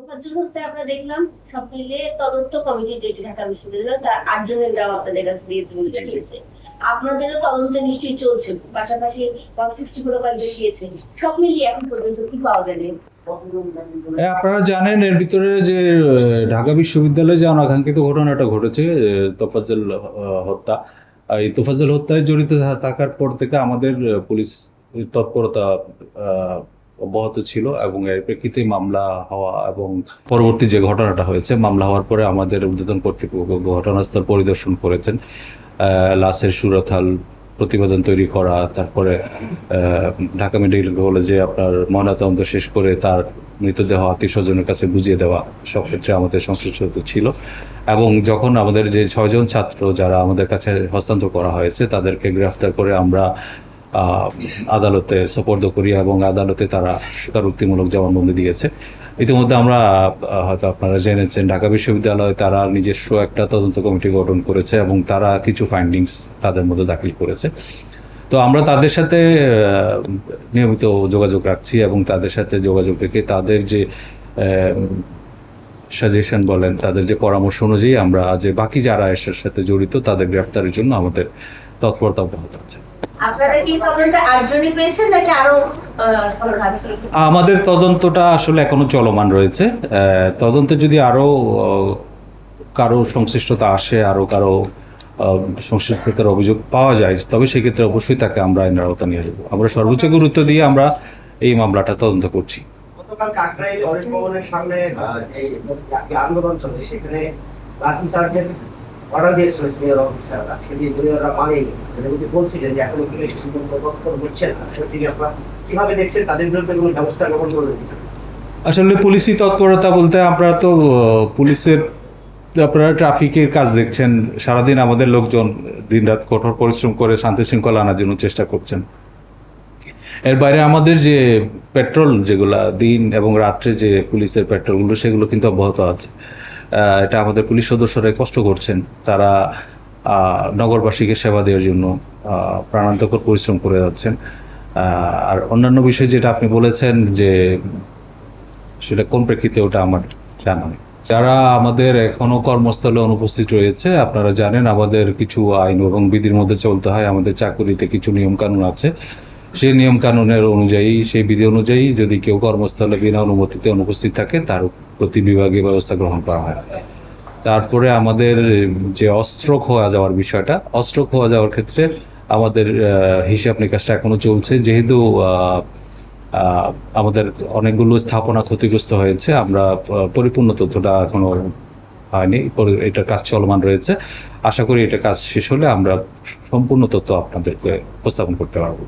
তোফাজ্জল হত্যা আমরা দেখলাম সব মিলিয়ে তদন্ত কমিটি যেটি ঢাকা বিশ্ববিদ্যালয় তার 8 জনের নাম আপনাদের কাছে দিয়েছে বলে জানিয়েছে। আপনাদেরও তদন্ত নিশ্চয়ই চলছে, পাশাপাশি 164 কয়েকজন দিয়েছে। সব মিলিয়ে এখন পর্যন্ত কি পাওয়া গেল? আপনারা জানেন এর ভিতরে যে ঢাকা বিশ্ববিদ্যালয়ে যে অনাকাঙ্ক্ষিত ঘটনাটা ঘটেছে, তোফাজ্জল হত্যা। এই তোফাজ্জল হত্যায় জড়িত থাকার পর থেকে আমাদের পুলিশ তৎপরতা অব্যাহত ছিল এবং এর প্রেক্ষিতে মামলা হওয়া এবং পরবর্তী যে ঘটনাটা হয়েছে, মামলা হওয়ার পরে আমাদের ঊর্ধ্বতন কর্তৃপক্ষ ঘটনাস্থল পরিদর্শন করেছেন, লাশের সুরতহাল প্রতিবেদন তৈরি করা, তারপরে ঢাকা মেডিকেল কলেজে আপনার ময়নাতদন্ত শেষ করে তার মৃতদেহ আত্মীয় স্বজনের কাছে বুঝিয়ে দেওয়া, সব ক্ষেত্রে আমাদের সংশ্লিষ্ট ছিল। এবং যখন আমাদের যে 6 জন ছাত্র যারা আমাদের কাছে হস্তান্তর করা হয়েছে তাদেরকে গ্রেফতার করে আমরা আদালতে সোপর্দ করি এবং আদালতে তারা স্বীকারোক্তিমূলক জবানবন্দি দিয়েছে। ইতিমধ্যে আমরা হয়তো আপনারা জেনেছেন ঢাকা বিশ্ববিদ্যালয় তারা নিজস্ব একটা তদন্ত কমিটি গঠন করেছে এবং তারা কিছু ফাইন্ডিংস তাদের মধ্যে দাখিল করেছে। তো আমরা তাদের সাথে নিয়মিত যোগাযোগ রাখছি এবং তাদের সাথে যোগাযোগ রেখে তাদের যে সাজেশন বলেন, তাদের যে পরামর্শ অনুযায়ী আমরা যে বাকি যারা এর সাথে জড়িত তাদের গ্রেফতারের জন্য আমাদের তৎপরতা অব্যাহত আছে। আপনারা কি তদন্তে 8 জনই পেয়েছেন নাকি আরো সংখ্যা আছে? আমাদের তদন্তটা আসলে এখনো চলমান রয়েছে। তদন্তে যদি আরো কারো সংশ্লিষ্টতা আসে, আরো কারো সংশ্লিষ্টতার অভিযোগ পাওয়া যায়, তবে সেক্ষেত্রে অবশ্যই তাকে আমরা আইনের আওতায় নিয়ে যাবো। আমরা সর্বোচ্চ গুরুত্ব দিয়ে আমরা এই মামলাটা তদন্ত করছি। গতকাল কাকরাইল অরেঞ্জ ভবনের সামনে যে আন্দোলন চলে, সেখানে লাঠি চার্জের অর্ডার দিয়েছিল সিনিয়র অফিসাররা, সেটি জুনিয়ররা মানেনি। বলছিলেন যে এখন পুলিশ ঠিকমতো তৎপর হচ্ছে না, সেটি আপনারা কিভাবে দেখছেন? তাদের বিরুদ্ধে কোনো ব্যবস্থা গ্রহণ করবেন? আসলে পুলিশি তৎপরতা বলতে আমরা তো পুলিশের, আপনারা ট্রাফিকের কাজ দেখছেন, সারাদিন আমাদের লোকজন দিনরাত কঠোর পরিশ্রম করে শান্তি শৃঙ্খলা আনার জন্য চেষ্টা করছেন। এর বাইরে আমাদের যে পেট্রোল, যেগুলা দিন এবং রাত্রে যে পুলিশের পেট্রোলগুলো, সেগুলো কিন্তু অব্যাহত আছে। এটা আমাদের পুলিশ সদস্যরাই কষ্ট করছেন, তারা নগরবাসীকে সেবা দেওয়ার জন্য প্রাণান্তকর পরিশ্রম করে যাচ্ছেন। আর অন্যান্য বিষয় যেটা আপনি বলেছেন যে সেটা কোন প্রেক্ষিতে, ওটা আমার জানা নেই। যারা আমাদের এখনো কর্মস্থলে অনুপস্থিত রয়েছে, আপনারা জানেন আমাদের কিছু আইন এবং বিধির মধ্যে চলতে হয়। আমাদের চাকুরিতে কিছু নিয়ম কানুন আছে, সেই নিয়ম কানুনের অনুযায়ী, সেই বিধি অনুযায়ী যদি কেউ কর্মস্থলে বিনা অনুমতিতে অনুপস্থিত থাকে তার প্রতি বিভাগীয় ব্যবস্থা গ্রহণ করা হয়। তারপরে আমাদের যে অস্ত্র খোয়া যাওয়ার বিষয়টা, অস্ত্র খোয়া যাওয়ার ক্ষেত্রে আমাদের হিসাব নিকাশটা এখনো চলছে। যেহেতু আমাদের অনেকগুলো স্থাপনা ক্ষতিগ্রস্ত হয়েছে, আমরা পরিপূর্ণ তথ্যটা এখনো হয়নি, এটার কাজ চলমান রয়েছে। আশা করি এটা কাজ শেষ হলে আমরা সম্পূর্ণ তথ্য আপনাদেরকে উপস্থাপন করতে পারবো।